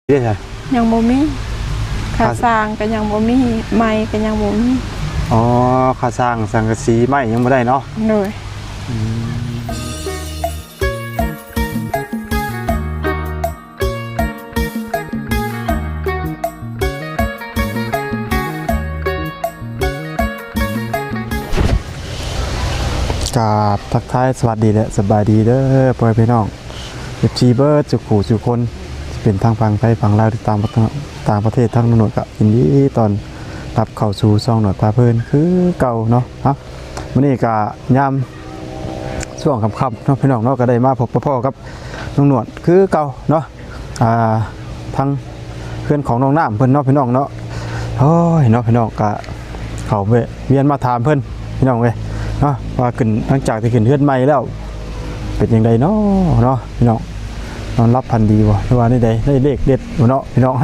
ได้ใช่ยังบ่มีค่าสร้างก็ยังบ่มีไม้ก็ยังบ่มีอ๋อค่าสร้างสังกะสีไม้ยังไม่ได้เนาะเลยกราบทักทายสวัสดีและสบายดีเด้อพ่อพี่น้องFGเบิร์ดจุกหูจุกคนเป็นทางฝั่งไทยฝั่งลาวที่ต่างประเทศทั้งหนวดกับอินดี้ตอนรับเข้าสู่ซองหนวดพาเพลินคือเก่าเนาะครับวันนี้ก็ยามช่วงค่ำๆเนาะพี่น้องเนาะก็ได้มาพบพ่อกับน้องหนวดคือเก่าเนาะทั้งเพื่อนของน้องน้ำเพิ่นเนาะพี่น้องเนาะโอ้ยเนาะพี่น้องก็เขาเวียนมาถามเพิ่นพี่น้องเว้ยเนาะว่าขึ้นหลังจากที่ขึ้นเฮือนใหม่แล้วเป็นยังไงเนาะพี่น้องนอนรับพันดีวะที่ว่าได้เลขเด็ดเนาะพี่น้อง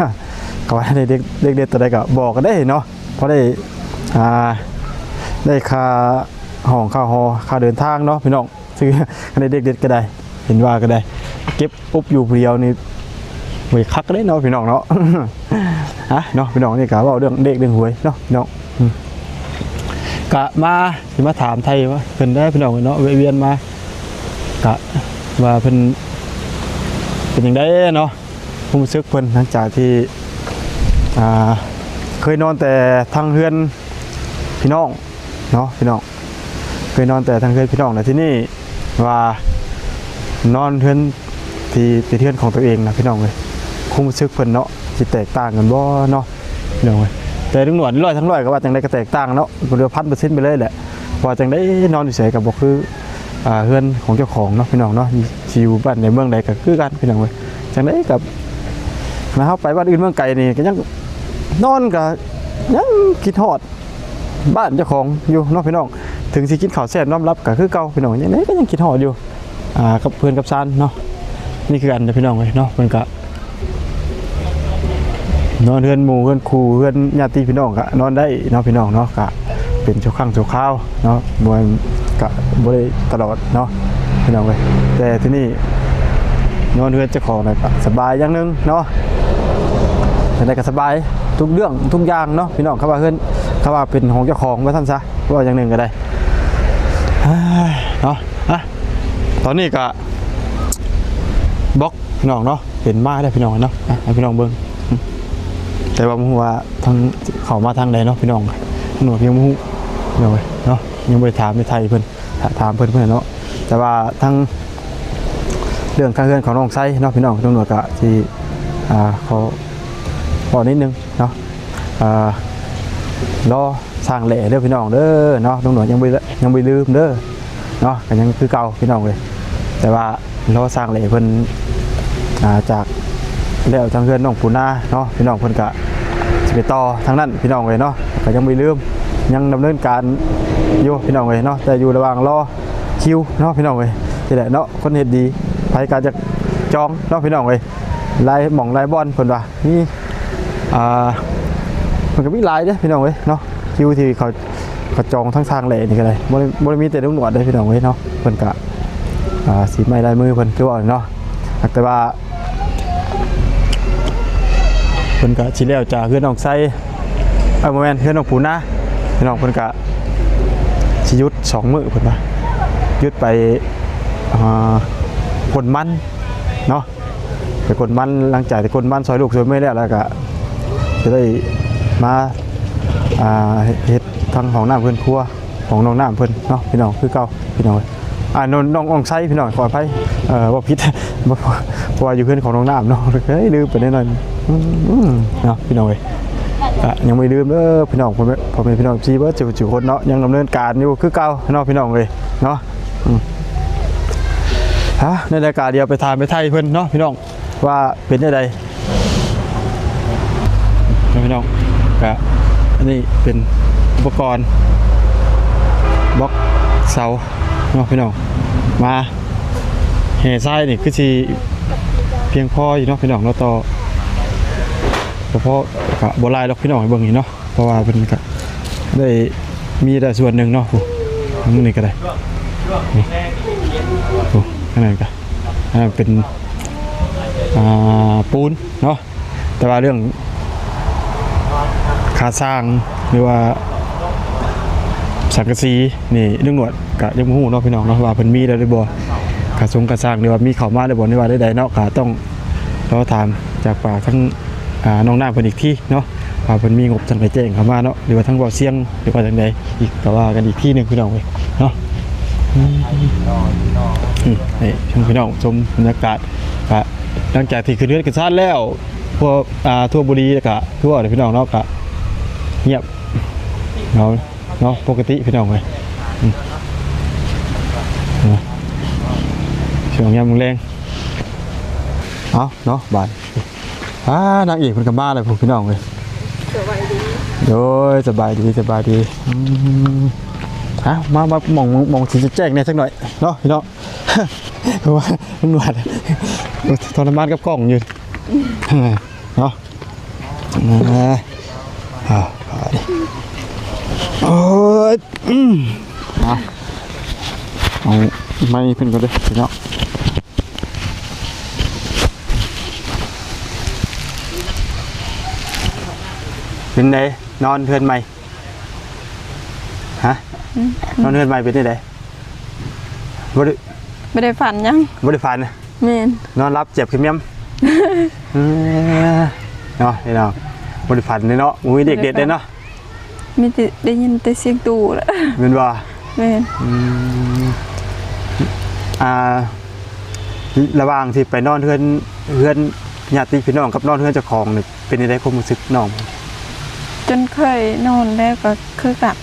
ก็ว่าได้เลขเด็ดตัวใดก็บอกกันได้เนาะเพราะได้ค่าห้องค่าเดินทางเนาะพี่น้องซื้อได้เลขเด็ดก็ได้เห็นว่าก็ได้เก็บปุ๊บอยู่เดียวนี่หวยคักได้เนาะพี่น้องเนาะเนาะพี่น้องนี่กะว่าเรื่องเด็กเรื่องหวยเนาะพี่น้องกะมาถามไทยว่าเพิ่นได้พี่น้องเนาะเวียนมากะว่าเพิ่นเป็นยังไงเนาะผมซึกเพิ่นหลังจากที่เคยนอนแต่ทางเฮือนพี่น้องเนาะพี่น้องเคยนอนแต่ทางเฮือนพี่น้องแต่ที่นี่ว่านอนเฮือนที่เป็นเฮือนของตัวเองนะพี่น้องเลยคุ้มซึกเพิ่นเนาะสิแตกต่างกันบ่เนาะพี่น้องเลยแต่ทั้งหนวดร้อยทั้งร้อยก็ว่าจังได๋ก็แตกต่างเนาะเรือ1,000%ไปเลยแหละว่าจังได๋นอนอยู่เฉยก็บ่คือเฮือนของเจ้าของเนาะพี่น้องเนาะชีวิตบ้านในเมืองใดก็คือกันพี่น้องเว้ยจังได๋กับมาเฮาไปบ้านอื่นเมืองไกลนี่ก็ยังนอนก็ยังคิดฮอดบ้านเจ้าของอยู่เนาะพี่น้องถึงสิกินข้าวแซ่บน้อมรับก็คือเก่าพี่น้องยังไดก็ยังคิดฮอดอยู่กับเพื่อนกับซานเนาะนี่คือกันพี่น้องเว้ยเนาะเพิ่นก็นอนเฮือนหมู่เฮือนครูเฮือนญาติพี่น้องก็นอนได้เนาะพี่น้องเนาะก็เป็นชั่วครั้งชั่วคราวเนาะบ่ก็บ่ได้ตลอดเนาะพี่น้องเว้ยแต่ที่นี่นอนเฮือนเจ้าของน่ะก็สบายอย่างนึงเนาะแต่ก็สบายทุกเรื่องทุกอย่างเนาะพี่น้องเขาว่าเฮือนเขาว่าเป็นของเจ้าของว่าซั่นซะว่าอย่างนึงก็ได้เนาะตอนนี้ก็บล็อกพี่น้องเนาะเป็นมาได้พี่น้องเนาะให้พี่น้องเบิ่งแต่ว่าบ่ฮู้ว่าทางเข้ามาทางใดเนาะพี่น้องหนูเพียงบ่ฮู้เนาะยังไม่ได้ถามในไทยเพิ่นถามเพิ่นเนาะแต่ว่าทั้งเรื่องการเงินของน้องไซเนาะพี่น้องตำรวจก็ที่เขาพอนิดนึงเนาะรอสร้างแหล่เด้อพี่น้องเด้อเนาะตำรวจยังไม่ลืมเด้อเนาะก็ยังคือเก่าพี่น้องเลยแต่ว่ารอสร้างแหล่เพิ่นจากแล้วทางเงินน้องปูนาเนาะพี่น้องเพิ่นก็สิไปต่อทางนั้นพี่น้องเลยเนาะก็ยังไม่ลืมยังดำเนินการอยู่พี่น้องเลยเนาะแต่อยู่ระหว่างรอคิวเนาะพี่น้องเลยที่แหละเนาะคนเห็นดีไปการจะจองเนาะพี่น้องเลยลายหม่องลายบอลเพิ่นว่านี่มันก็มีลายเด้อพี่น้องเลยเนาะคิวที่เขาจองทั้งทางเลยนี่ก็เลยบ่ได้มีแต่ลูกหนวดเด้อพี่น้องเลยเนาะเพิ่นก็สีไม้ลายมือเพิ่นคือว่าเนาะแต่ว่าเพิ่นก็สิแล้วจากเฮือนน้องไซบ่แม่นเฮือนน้องปูนาพี่น้องเพิ่นก็สิหยุด2มื้อเพิ่นว่าหยุดไปกดมันเนาะไปกดมันหลังจากที่กดมันซอยลูกซอยแม่แล้วก็จะได้มาเฮ็ดทางของน้ำเพิ่นครัวของน้องน้ำเพิ่นเนาะพี่น้องคือเก่าพี่น้องน้องไซพี่น้องขออภัยว่าผิดเพราะว่าอยู่เพื่อนของน้องน้ำเนาะลืมไปนิดหน่อยเนาะพี่น้องเอ้ยยังไม่ลืมเด้อพี่น้องผมเป็นพี่น้องซีเบิร์ดจิ๋วคนเนาะยังดำเนินการอยู่คือเก่าเนาะพี่น้องเลยเนาะในรายการเดียวไปทานไปไทยเพื่อนเนาะพี่น้องว่าเป็นยังไงพี่น้องก็อันนี้เป็นอุปกรณ์บล็อกเสาเนาะพี่น้องมาแห่ทรายนี่คือที่เพียงพออยู่เนาะพี่น้องเนาะต่อเพราะกับโบราณเราพี่น้องเบิ่งเนาะเพราะว่าเป็นก็ได้มีแต่ส่วนหนึ่งเนาะนี่ก็ได้นี่นั่นก็เป็นปูนเนาะ แต่ว่าเรื่องค่าสร้างหรือว่าสังกะสีนี่เรื่องหนวดก็ยังบ่ฮู้เนาะพี่น้องเนาะว่าเพิ่นมีแล้วหรือบ่ค่าสงค่าสร้างหรือว่ามีเข้ามาหรือบ่ในว่าใดๆเนาะก็ต้องรอถามจากปากทั้งน้องนางเพิ่นอีกทีเนาะว่าเพิ่นมีงบจังไดแจ้งเข้ามาเนาะหรือว่าทั้งบ่เสียงหรือว่าจังใดอีกก็ว่ากันอีกทีนึงพี่น้องเว้ยเนาะนี่พี่น้องชมบรรยากาศก็หลังจากที่ขึ้นเรือนขึ้นศาลแล้วพวกทั่วบุรีแล้วก็ทั่วเด้อพี่น้องเนาะก็เงียบเนาะปกติพี่น้องเว้ยช่วงยามมื้อแลงเอาเนาะบาดนางเอกเพิ่นก็มาแล้วพวกพี่น้องเว้ยสบายดีโอ้ยสบายดีมามองสิจะแจ้งแน่สักหน่อยเนาะพี่น้อง เพราะว่าตำรวจทรมานกับกล้องอยู่เนาะโอ้ยเอาไม่เพิ่นก็ได้พี่น้องเป็นไงนอนเทือนใหม่ฮะนอนเทือนใหม่เป็นไงบ่ได้ฝันยังบ่ได้ฝันแม่นนอนรับเจ็บขึ้นเมียมเนาะพี่น้องบ่ได้ฝันเลยเนาะมีเด็กเด็ดเลยเนาะมีแต่ได้ยินแต่เสียงตู่แหละแม่นบ่แม่นระหว่างที่ไปนอนเฮือนญาติพี่น้องกับนอนเฮือนเจ้าของนี่เป็นจังได๋ความรู้สึกน้องจนเคยนอนแล้วก็คือกัน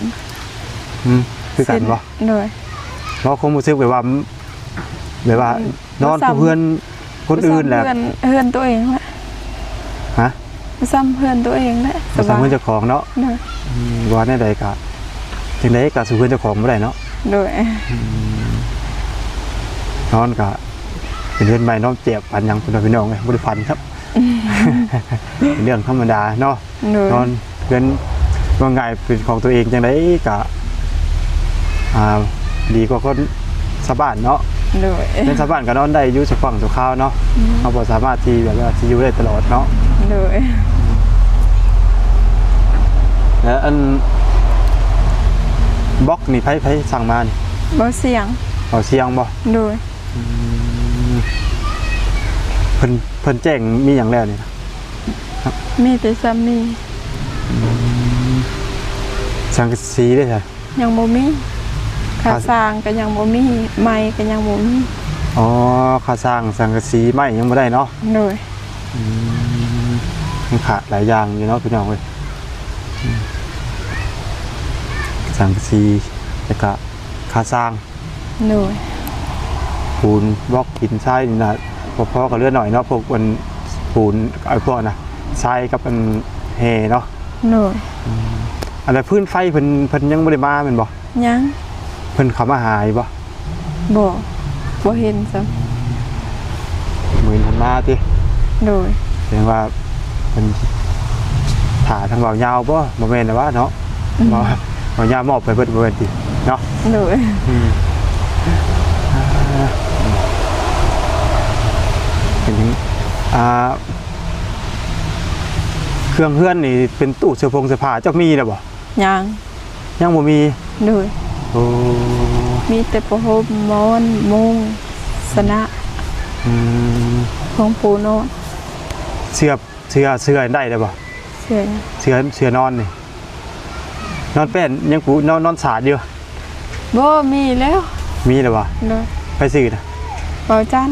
คือกันบ่โดยเพราะความรู้สึกแบบว่านอนกับเพื่อนคนอื่นแหละเพื่อนตัวเองแหละฮะซ้ำเพื่อนตัวเองแหละซ้ำเพื่อนเจ้าของเนาะว่าในใดก็จังได๋ก็สู้เพื่อนเจ้าของบ่ได้เนาะโดยนอนก็เป็นเรื่องใหม่น้องเจ็บพันยังเป็นพี่น้องไงบ่ได้พันครับเป็นเรื่องธรรมดาเนาะนอนเพื่อนว่าง่ายเป็นของตัวเองจังได๋ก็ดีกว่าคนชาวบ้านเนาะเป็นชาวบ้านก็นอนได้อยู่สักฝั่งสักคราวเนาะเขาบ่สามารถที่แบบว่าสิอยู่ได้ตลอดเนาะแล้วอันบล็อกนี่ไผสั่งมานี่บ่เสียงบ่โดยเพิ่นแจ้งมีหยังแล้วนี่มีแต่ซ้ำนี่สังกะสีได้ใช่ยังบ่มีค่าสร้างก็ยังบ่มีไม้ก็ยังบ่มีอ๋อค่าสร้างสังกะสีไม้ยังบ่ได้เนาะโดยมันขาดหลายอย่างอยู่เนาะพี่น้องเว้ยสังกะสีแล้วก็ค่าสร้างโดยปูนบล็อกหินทรายนี่นะพอๆกับเลือดหน่อยเนาะพวกมันปูนไอ้พวกน่ะทรายกับมันเฮเนาะโดยอะไรพื้นไฟเพิ่นยังบ่ได้มาแม่นบ่ยังเพิ่นเข้ามาหายบ่เห็นซ้ำมื้อนั้นมาติโดยแสดงว่าเพิ่นถ่าทางเว้ายาวบ่แม่นน่ะว่าเนาะเว้ายาวมอบไปเบิดบ่แม่นติเนาะโดยเป็นเครื่องเฮือนนี่เป็นตู้เสื้อผ้าเจ้ามีแล้วบ่ยังบ่มีโดยโอ้มีแต่ผ้าห่มหมอนมุ้งสนะของปูนอนเสื้อได้แล้วบ่เสื้อนอนนี่นอนแป้นยังปูนอนสาดอยู่บ่มีแล้วบ่ไปซื้อน่ะเป่าจัน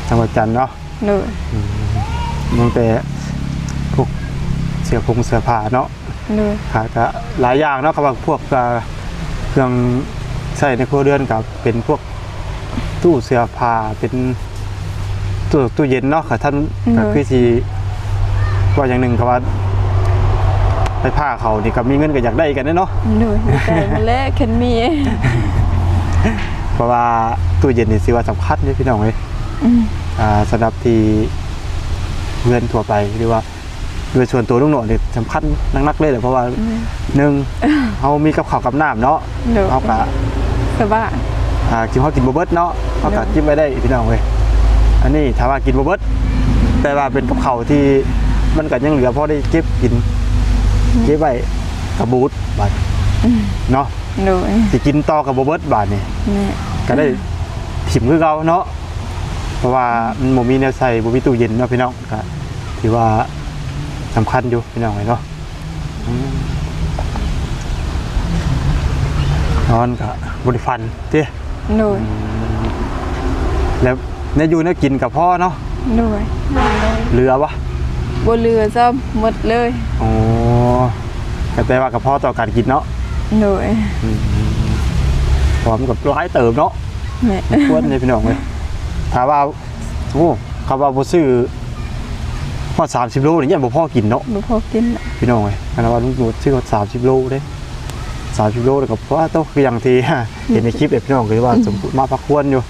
ทางเป่าจันเนาะมันแต่พวกเสื้อผ้าเนาะขาดก็หลายอย่างเนาะครับว่าพวกเครื่องใช้ในครัวเรือนกับเป็นพวกตู้เสื้อผ้าเป็นตู้เย็นเนาะค่ะท่านก็คือสิว่าอย่างหนึ่งครับว่าไปผ้าเขานี่ก็มีเงินก็อยากได้กันเนาะแต่มาแล้วคันมีเพราะว่าตู้เย็นนี่สิว่าสำคัญนี่พี่น้องเอ้ยสำหรับที่เงินทั่วไปหรือว่าโดยส่วนตัวลุงโหนนี่สำคัญนักๆเลยเพราะว่า1เขามีกับข้าวกับน้ำเนาะเขาก็สบายกินเขากินบ่เบิดเนาะเขาก็กินไว้ได้พี่น้องเว้ยอันนี้ถ้าว่ากินบ่เบิด แต่ว่าเป็นกับข้าวที่มันก็ยังเหลือพอได้เก็บกินเก็บไว้กระบูดบาดเนาะ โดย สิกินต่อกับบ่เบิดบาดนี่ นี่ ก็ได้ถิ่มคือเก่าเนาะเพราะว่ามันบ่มีแนวใส่บ่มีตู้เย็นเนาะพี่น้องก็ถือว่าสำคัญอยู่พี่น้องเนาะนอนก็บ่ได้ฟันติ โดย แล้วในอยู่ในกินกับพ่อเนาะ โดย เหลือวะ บ่เหลือซ้ำหมดเลย อ๋อก็แต่ว่ากับพ่อต่อการกินเนาะ โดย พร้อมกับร้ายเติมเนาะ แม่ ควรเลยพี่น้องเลยถ้าว่าโอ้เขาว่าบ่ซื้อฮอด30โลนี่ยังบ่พอกินเนาะ บ่พอกินน่ะ พี่น้องเอ้ยคันว่าลุงโดดซื้อฮอด30โลเด้30โลแล้วก็เพราะว่าโตคืออย่างที่ เห็นในคลิปพี่น้องคือว่าสมมุติมาพักควรอยู่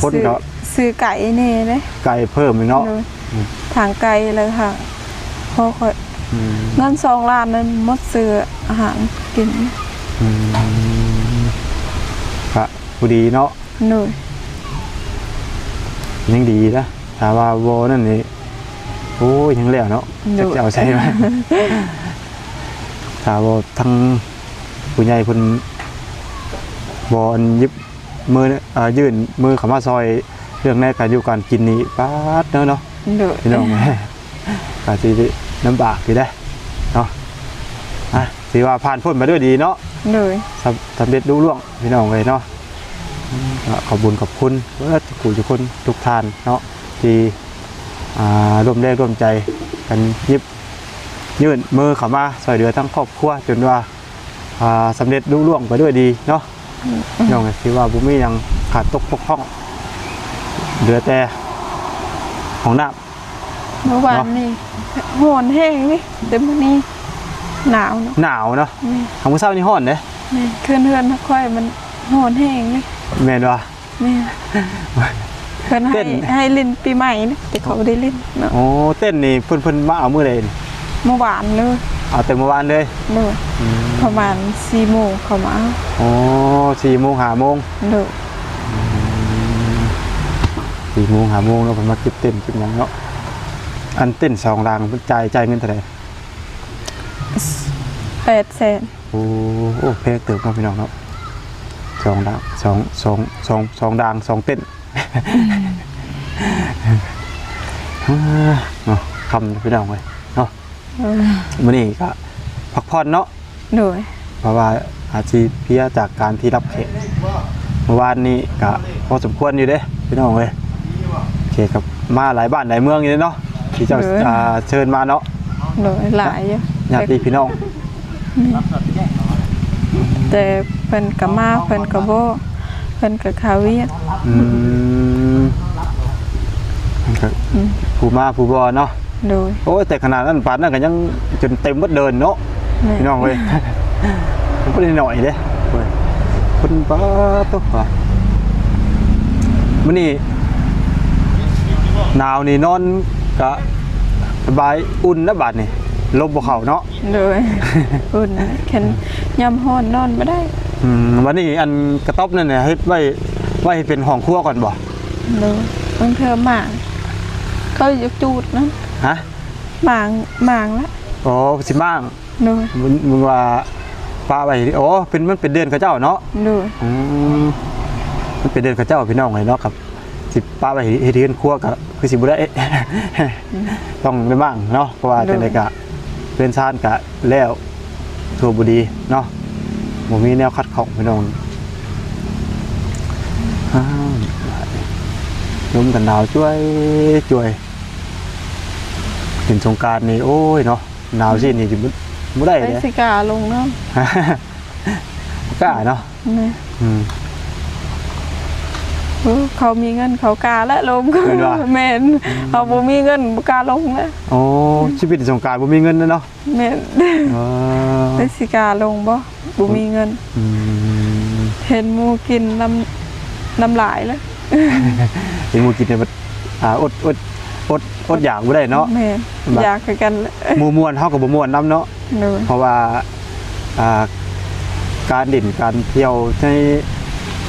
คนก็ ซื้อไก่แน่เด้ ไก่เพิ่มอีกเนาะ โดยทางไกลเลยค่ะพอค่อยเงิน2ล้านนั้นหมดซื้ออาหารกิน ก็ผู้ดีเนาะ โดย ยังดีนะถ้าว่าโวนั่นนี่โอ้ยยังแล้วเนาะจะเอาใช่ไหม ถ้าว่าทั้งผู้ใหญ่คนบอลยิบมือยื่นมือเข้ามาซอยเรื่องในการอยู่การกินนี่ป๊าดเนาะ โดย พี่น้องก็สิลำบากอยู่ได้เนาะถือว่าผ่านพ้นมาด้วยดีเนาะ โดย สำเร็จรุ่ล่วงพี่น้องเลยเนาะขอบคุญขอบคุณทุกคนทุกท่านเนาะที่ร่วมแรงร่วมใจกันยิบยื่นมือเข้ามาช่วยเหลือทั้งครอบครัวจนว่าสำเร็จรุ่ล่วงไปด้วยดีเนาะพี่น้องถือว่าบุมียังขาดตกบกพร่องเหลือแต่ของน้ำ เมื่อวานนี่โหนแห้งนี่แต่มื้อนี้หนาวเนาะ หนาวเนาะทางมื้อเช้านี่ร้อนเด้ นี่เพื่อนๆค่อยมันโหนแห้งนี่ แม่นว่า นี่เพิ่น เต้น ให้เล่นปีใหม่นี่แต่เขาบ่ได้เล่นเนาะ โอ้เต้นนี่เพิ่นมาเอามื้อใดนี่ เมื่อวานเลย เอาแต่เมื่อวานเลย เลยประมาณ4โมงเขามา โอ้4 โมง5 โมง เลย 4 โมง5 โมงแล้วเพิ่นมาเก็บเต้นเก็บหยังเนาะอันเต้น2รางเพิ่นจ่ายเงินเท่าไหร่ 800,000 โอ้แพงเติบเนาะพี่น้องเนาะ2 ดาง2ดาง2เต้น เนาะคำพี่น้องเว้ยเนาะมื้อนี้ก็พักผ่อนเนาะ เลย เพราะว่าอาชีพเพลียจากการที่รับแขกเมื่อวานนี้ก็พอสมควรอยู่เด้พี่น้องเว้ยแขกกับมาหลายบ้านหลายเมืองอยู่เนาะที่เจ้าเชิญมาเนาะ เลยหลายอยู่ ญาติพี่น้อง แต่เพิ่นก็มาเพิ่นก็บ่เพิ่นก็เข้าเวียก ก็ผู้มาผู้บ่เนาะ โดย โอ้ยแต่ขนาดนั้นปานนั้นก็ยังจนเต็มหมดเดินเนาะพี่น้องเว้ย ผมบ่ได้หน่อยเด้เว้ยคนป้าตุ๊กว่ามื้อนี้หนาวนี่นอนก็สบายอุ่นนะบาดนี่ลมบ่เข้าเนาะ โดยอุ่นแค่ยามร้อนนอนบ่ได้ วันนี้อันกระต๊อบนั่นน่ะเฮ็ดไว้ให้เป็นห้องครัวก่อนบ่ โดยบางเทอหมางเขาอยากจูดนะ ฮะ หมางละ อ๋อสิบ้าง โดย มึงว่าป้าไว้โอ้มันเป็นเดือนเขาเจ้าเนาะ โดย มันเป็นเดือนเขาเจ้าพี่น้องเลยเนาะครับสิป้าไว้เฮ็ดเรือนครัวก็คือสิบ่ได้ ต้องได้บ้างเนาะเพราะว่าจังได๋ก็เรือนชานก็แล้วทั่วบ่ดีเนาะบ่มีแนวคัดของพี่น้องลมกันหนาวช่วยเป็นสงกรานต์นี่โอ้ยเนาะหนาวสินี่สิบ่ได้ ไป เด้ สิกาลงน้ กล้าเนาะ ำนี่เขามีเงินเขากาและลงก็แม่นเขาบ่มีเงินบ่กล้าลงแล้ว โอ้ชีวิตสงกรานต์บ่มีเงินนะเนาะ แม่นไปสิกาลงบ่มีเงินเห็นหมูกินน้ำลายแล้ว เห็นหมูกินเนี่ยมันอดอยากบ่ได้เนาะ แม่นอยากคือกันแหละ หมู่ม่วนเฮาก็บ่ม่วนนํเนาะ โดย เพราะว่าการดิ่นการเที่ยวใน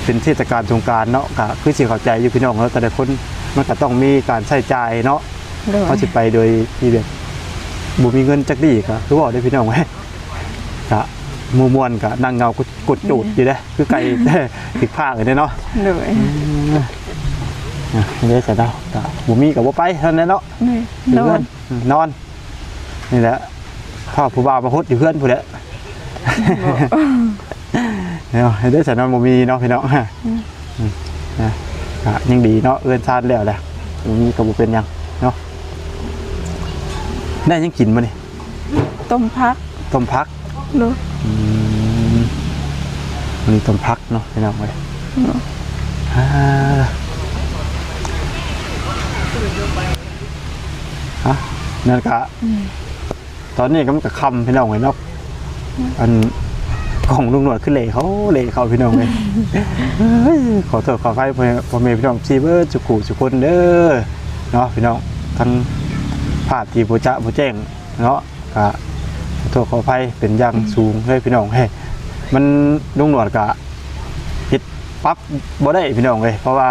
เป็นเทศกาลสงกรานต์เนาะก็คือสิเข้าใจอยู่พี่น้องแล้วแต่ละคนมันก็ต้องมีการใช้จ่ายเนาะ โดย เขาสิไปโดยที่แบบบ่มีเงินจักดีก็คือบอกได้พี่น้องไว้ก็หมู่มวนก็นั่งเงากดจูดอยู่เด้คือไก่ ติดผ้าเลยเนาะ โดย เด้อจ้ะเนาะก็บ่มีก็บ่ไปเท่านั้นเนาะ นี่นอน นอนนี่แหละพ่อผู้บ่าวมาฮดอยู่เพื่อนผู้แหละเนาะเด้อจ้ะเนาะบ่มีเนาะพี่น้องนะก็ยังดีเนาะเอื้อนชาติแล้วแหละบ่มีก็บ่เป็นหยังเนาะได้ยังกินบ่นี่ ต้มพัก ต้มผัก โดย มีต้มผักเนาะพี่น้องเว้ยฮะนั่นก็ตอนนี้ก็มันก็คำพี่น้องเว้ยเนาะอันของลุงหนวดขึ้นเหล่เขาพี่น้องเว้ยขอโทษขออภัยพ่อแม่พี่น้องซีเบอร์จุกุจุคนเด้อเนาะพี่น้องทั้งภาพที่บ่แจ้งเนาะก็ขอโทษขออภัยเป็นอย่างสูงเลยพี่น้องเฮ้ยมันลุงหนวดก็ผิดปั๊บบ่ได้พี่น้องเลยเพราะว่า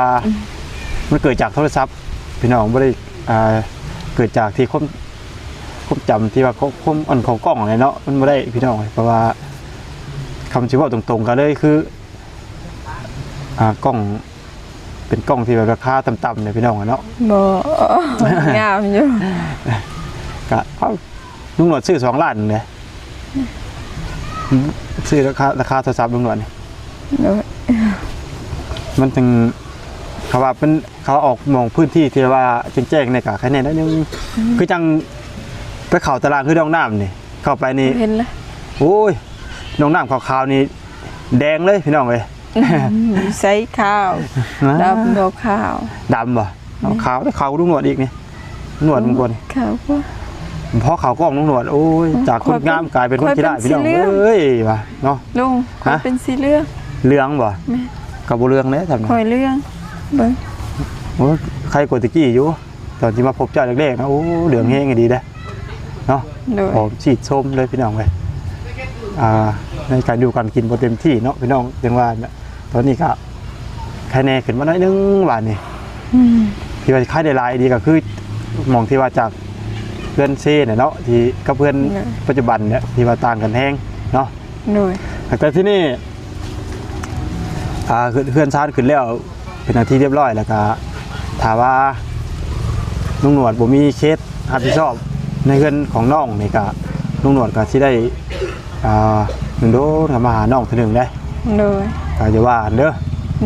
มันเกิดจากโทรศัพท์พี่น้องบ่ได้เกิดจากที่ควบจำที่ว่าควบอันของกล้องอะไรเนาะมันบ่ได้พี่น้องเลยเพราะว่าคำชี้ว่าตรงๆกันเลยคือกล้องเป็นกล้องที่แบบราคาต่ำๆเนี่ยพี่น้องเนาะ บ่งามอยู่ ก็ลุงหนวดซื้อ2 ล้านเลยซื้อราคาโทรศัพท์ลุงหนวดนี่ โดย มันถึงเขาว่าเป็นเขาออกมองพื้นที่ที่ว่าแจ้งๆในกะแค่นี้นะนึงคือจังไปเข่าตารางคือน้องน้ำนี่เข้าไปนี่ เห็นแล้ว โอ้ยน้องน้ำขาวๆนี่แดงเลยพี่น้องเลย ใส่ข้าวดำบ่ข้าว ดำบ่ขาวได้ขาวลุงหนวดอีกนี่หนวดมึงก่อน ข้าวบ่ เพราะขาวกล้องลุงหนวดโอ้ยจากคนงามกลายเป็นคนขี้ร้ายพี่น้องเอ้ยว่ะเนาะ ลุงคอยเป็นสีเหลือง เหลืองบ่กับบ่เหลืองเลยทำ คอยเหลืองเบิ่ง โอ้ใครกดตะกี้อยู่ตอนที่มาพบเจ้าแรกๆนะโอ้เหลืองแห้งดีเด้เนาะ โดย หอมฉีดส้มเลยพี่น้องเลยในการดูการกินโปรเต็มที่เนาะพี่น้องจังว่าตอนนี้ก็แค่แน่ขึ้นมาหน่อยนึงหวานนี่ที่ว่าค่ายได้ลายดีก็คือมองที่ว่าจากเพื่อนเซ่เนี่ยเนาะที่กับเพื่อนปัจจุบันเนี่ยที่ว่าต่างกันแห้งเนาะ โดย แต่ที่นี่เพื่อนชาติขึ้นแล้วเป็นอาทิตย์เรียบร้อยแล้วก็ถามว่าลุงหนวดบ่มีเคสรับผิดชอบในเงินของน้องนี่ก็ลุงหนวดก็ที่ได้หนึ่งโดทำมาหาน้องทีหนึ่งได้ โดย ก็จะว่าเด้อ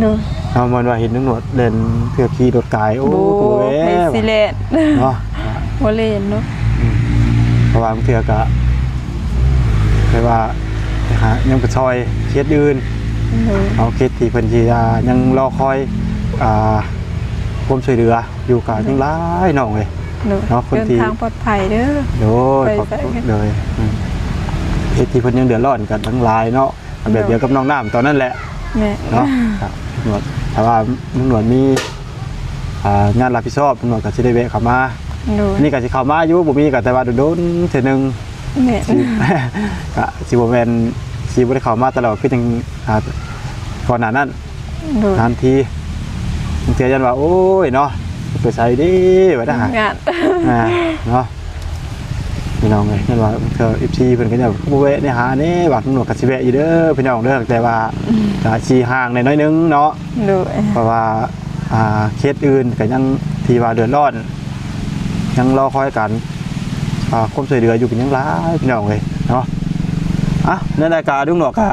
โดย เอามันว่าเห็นลุงหนวดเล่นเพื่อขี่รถกายโอ้ โบ โห ไปสิเลน เนาะ บ่เล่นเนาะ เพราะว่าเพื่อก็เคยว่ายังไปซอยเคสอื่น โดย เอาเคสที่เพิ่นที่ยังรอคอยความช่วยเหลืออยู่กับยังหลายน้องเลย โดย เนาะคนที่ เดินทางปลอดภัยเด้อ โดยขอบคุณเลยเคสที่เพิ่นยังเดือดร้อนกันทั้งหลายเนาะแบบเดียวกับน้องน้ำตอนนั้นแหละ แม่ เนาะครับตำรวจแต่ว่าตำรวจมีงานรับผิดชอบตำรวจก็สิได้แวะเข้ามา โดย นี่ก็สิเข้ามาอยู่บ่มีก็แต่ว่าโดนๆเทื่อนึง แม่ ก็สิบ่แม่นสิบ่ได้เข้ามาตลอดคือจังก่อนหน้านั้น โดย นานทีบางทียันว่าโอ้ยเนาะไปใส่ดิว่าได้ งาน เนาะพี่น้องเลยยันว่าเธอ14เพิ่นก็จะบ่แวะนี่หานี่ว่าตำรวจก็สิแวะอยู่เด้อพี่น้องเด้อแต่ว่าก็สิห่างน้อยนึงเนาะ โดย เพราะว่าเคสอื่นก็ยังที่ว่าเดือดร้อนยังรอคอยกันความช่วยเหลืออยู่กันยังหลายพี่น้องเลยเนาะในรายการดุ้งหนวกก็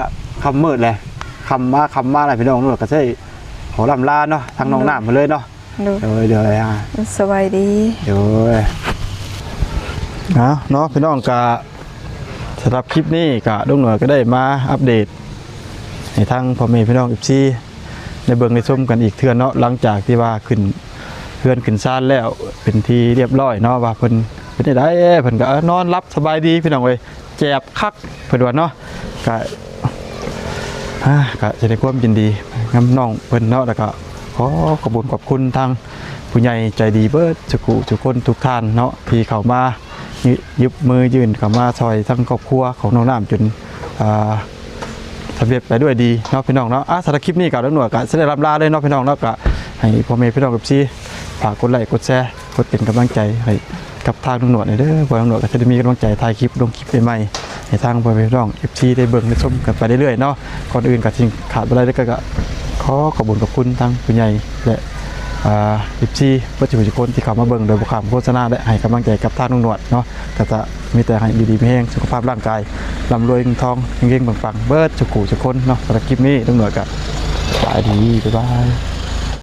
คำมืดเลยคำมาอะไรพี่น้องดุ้งหนวกก็ใช่ขอลำลาเนาะทางน้องน้ำมาเลยเนาะ โดย เดี๋ยวสบายดี เดี๋ยวเนาะพี่น้องก็สำหรับคลิปนี้ก็ดุ้งหนวกก็ได้มาอัปเดตให้ทางพ่อแม่พี่น้องFCในเบิ่งในชมกันอีกเทื่อเนาะหลังจากที่ว่าขึ้นเพื่อนขึ้นซ่านแล้วเป็นที่เรียบร้อยเนาะว่าเพิ่นเป็นได้เพิ่นก็นอนรับสบายดีพี่น้องเอ้ยแจบคักเพิ่นว่าเนาะก็จะได้ความยินดีกับน้องเพิ่นเนาะแล้วก็ขอบคุณทางผู้ใหญ่ใจดีเบิดทุกคนทุกท่านเนาะที่เข้ามายึบมือยื่นเข้ามาซอยทั้งครอบครัวของน้องน้ำจนสำเร็จไปด้วยดีเนาะพี่น้องเนาะสำหรับคลิปนี้กับน้องหนวดก็จะได้รับลาเลยเนาะพี่น้องเนาะก็ให้พ่อแม่พี่น้องกับซีฝากกดไลค์กดแชร์ กดเป็นกำลังใจให้กับทางตำรวจเด้อพอตำรวจก็จะได้มีกำลังใจถ่ายคลิปลงคลิปใหม่ๆให้ทางพ่อแม่พี่น้อง FC ได้เบิ่งได้ชมกันไปเรื่อยๆเนาะก่อนอื่นก็ทิ้งขาดบ่ได้เลยก็ขอขอบคุณกับคุณทางผู้ใหญ่และFC ผู้จุคนที่เข้ามาเบิ่งโดยบ่ข้ามโฆษณาและให้กำลังใจกับทางตำรวจเนาะก็จะมีแต่ให้ดีๆมีแรงสุขภาพร่างกายร่ำรวยเงินทองเฮงๆปังๆเบิดจุกคนเนาะสำหรับคลิปนี้ตำรวจก็สวัสดีบ๊ายบาย